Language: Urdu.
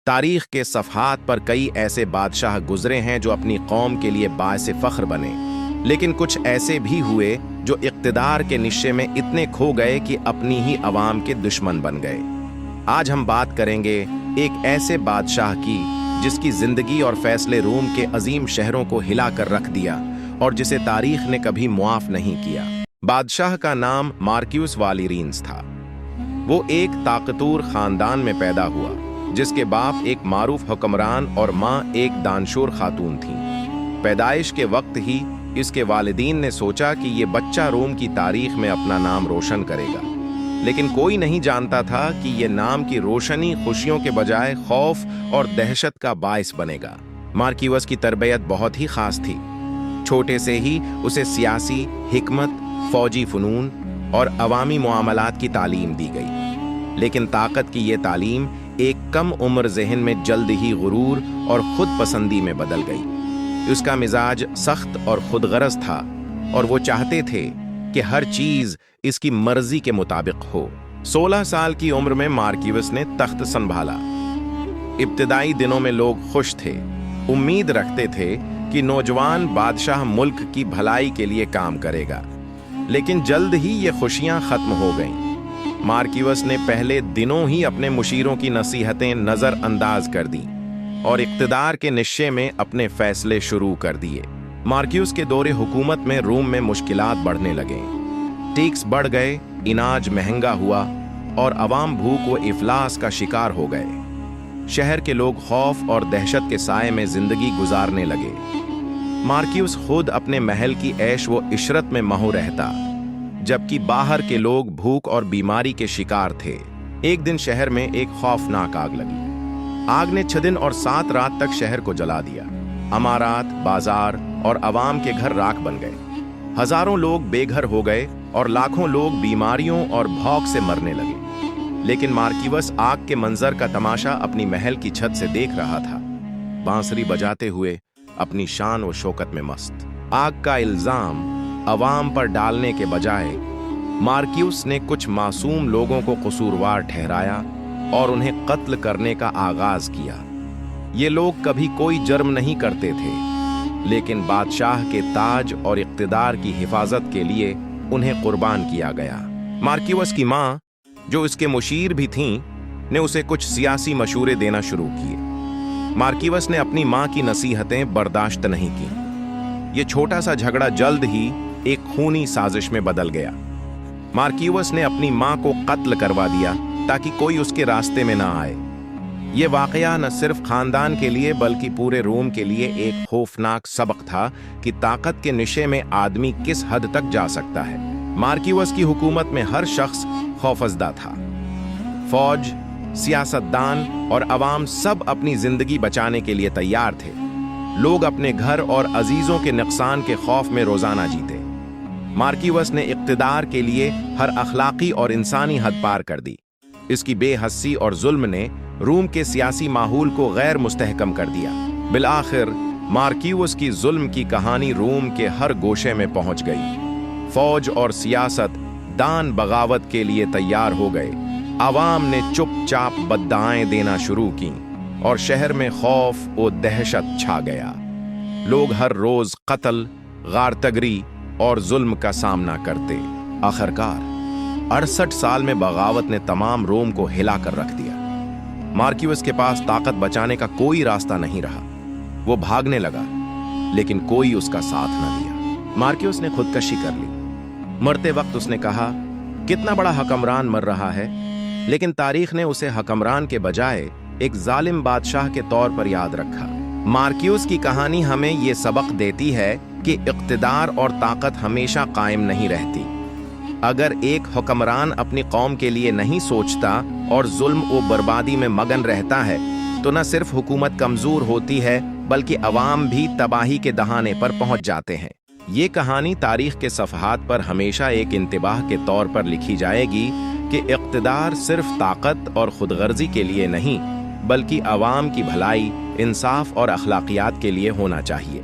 تاریخ کے صفحات پر کئی ایسے بادشاہ گزرے ہیں جو اپنی قوم کے لیے باعث فخر بنے، لیکن کچھ ایسے بھی ہوئے جو اقتدار کے نشے میں اتنے کھو گئے کہ اپنی ہی عوام کے دشمن بن گئے۔ آج ہم بات کریں گے ایک ایسے بادشاہ کی جس کی زندگی اور فیصلے روم کے عظیم شہروں کو ہلا کر رکھ دیا اور جسے تاریخ نے کبھی معاف نہیں کیا۔ بادشاہ کا نام مارکیوس والیرینز تھا۔ وہ ایک طاقتور خاندان میں پیدا ہوا جس کے باپ ایک معروف حکمران اور ماں ایک دانشور خاتون تھیں۔ پیدائش کے وقت ہی اس کے والدین نے سوچا کہ یہ بچہ روم کی تاریخ میں اپنا نام روشن کرے گا، لیکن کوئی نہیں جانتا تھا کہ یہ نام کی روشنی خوشیوں کے بجائے خوف اور دہشت کا باعث بنے گا۔ مارکیوس کی تربیت بہت ہی خاص تھی۔ چھوٹے سے ہی اسے سیاسی حکمت، فوجی فنون اور عوامی معاملات کی تعلیم دی گئی، لیکن طاقت کی یہ تعلیم ایک کم عمر ذہن میں جلد ہی غرور اور خود پسندی میں بدل گئی۔ اس کا مزاج سخت اور خود غرض تھا اور وہ چاہتے تھے کہ ہر چیز اس کی مرضی کے مطابق ہو۔ 16 سال کی عمر میں مارکیوس نے تخت سنبھالا۔ ابتدائی دنوں میں لوگ خوش تھے، امید رکھتے تھے کہ نوجوان بادشاہ ملک کی بھلائی کے لیے کام کرے گا، لیکن جلد ہی یہ خوشیاں ختم ہو گئیں۔ مارکیوس نے پہلے دنوں ہی اپنے مشیروں کی نصیحتیں نظر انداز کر دیں اور اقتدار کے نشے میں اپنے فیصلے شروع کر دیے۔ مارکیوس کے دور حکومت میں روم میں مشکلات بڑھنے لگیں، ٹیکس بڑھ گئے، اناج مہنگا ہوا اور عوام بھوک و افلاس کا شکار ہو گئے۔ شہر کے لوگ خوف اور دہشت کے سائے میں زندگی گزارنے لگے۔ مارکیوس خود اپنے محل کی عیش و عشرت میں مہو رہتا، جبکہ باہر کے لوگ بھوک اور بیماری کے شکار تھے۔ ایک دن شہر میں ایک خوفناک آگ لگی۔ آگ نے 6 دن اور 7 رات تک شہر کو جلا دیا۔ عمارات، بازار اور عوام کے گھر راکھ بن گئے۔ ہزاروں لوگ بے گھر ہو گئے اور لاکھوں لوگ بیماریوں اور بھوک سے مرنے لگے۔ لیکن مارکیوس آگ کے منظر کا تماشا اپنی محل کی چھت سے دیکھ رہا تھا، بانسری بجاتے ہوئے اپنی شان و شوکت میں مست۔ آگ کا الزام عوام پر ڈالنے کے بجائے مارکیوس نے کچھ معصوم لوگوں کو قصوروار ٹھہرایا اور انہیں قتل کرنے کا آغاز کیا۔ یہ لوگ کبھی کوئی جرم نہیں کرتے تھے، لیکن بادشاہ کے تاج اور اقتدار کی حفاظت کے لیے انہیں قربان کیا گیا۔ مارکیوس کی ماں، جو اس کے مشیر بھی تھیں، نے اسے کچھ سیاسی مشورے دینا شروع کیے۔ مارکیوس نے اپنی ماں کی نصیحتیں برداشت نہیں کیں۔ یہ چھوٹا سا جھگڑا جلد ہی ایک خونی سازش میں بدل گیا۔ مارکیوس نے اپنی ماں کو قتل کروا دیا تاکہ کوئی اس کے راستے میں نہ آئے۔ یہ واقعہ نہ صرف خاندان کے لیے بلکہ پورے روم کے لیے ایک خوفناک سبق تھا کہ طاقت کے نشے میں آدمی کس حد تک جا سکتا ہے۔ مارکیوس کی حکومت میں ہر شخص خوفزدہ تھا۔ فوج، سیاستدان اور عوام سب اپنی زندگی بچانے کے لیے تیار تھے۔ لوگ اپنے گھر اور عزیزوں کے نقصان کے خوف میں روزانہ جیتے۔ مارکیوس نے اقتدار کے لیے ہر اخلاقی اور انسانی حد پار کر دی۔ اس کی بے حسی اور ظلم نے روم کے سیاسی ماحول کو غیر مستحکم کر دیا۔ بالآخر مارکیوس کی ظلم کی کہانی روم کے ہر گوشے میں پہنچ گئی۔ فوج اور سیاست دان بغاوت کے لیے تیار ہو گئے۔ عوام نے چپ چاپ بددعائیں دینا شروع کیں اور شہر میں خوف و دہشت چھا گیا۔ لوگ ہر روز قتل، غارتگری اور ظلم کا سامنا کرتے۔ آخرکار 68 سال میں بغاوت نے تمام روم کو ہلا کر رکھ دیا۔ مارکیوس کے پاس طاقت بچانے کا کوئی راستہ نہیں رہا۔ وہ بھاگنے لگا، لیکن کوئی اس کا ساتھ نہ دیا۔ مارکیوس نے خودکشی کر لی۔ مرتے وقت اس نے کہا، کتنا بڑا حکمران مر رہا ہے، لیکن تاریخ نے اسے حکمران کے بجائے ایک ظالم بادشاہ کے طور پر یاد رکھا۔ مارکیوس کی کہانی ہمیں یہ سبق دیتی ہے کہ اقتدار اور طاقت ہمیشہ قائم نہیں رہتی۔ اگر ایک حکمران اپنی قوم کے لیے نہیں سوچتا اور ظلم و بربادی میں مگن رہتا ہے تو نہ صرف حکومت کمزور ہوتی ہے بلکہ عوام بھی تباہی کے دہانے پر پہنچ جاتے ہیں۔ یہ کہانی تاریخ کے صفحات پر ہمیشہ ایک انتباہ کے طور پر لکھی جائے گی کہ اقتدار صرف طاقت اور خود غرضی کے لیے نہیں بلکہ عوام کی بھلائی، انصاف اور اخلاقیات کے لیے ہونا چاہیے۔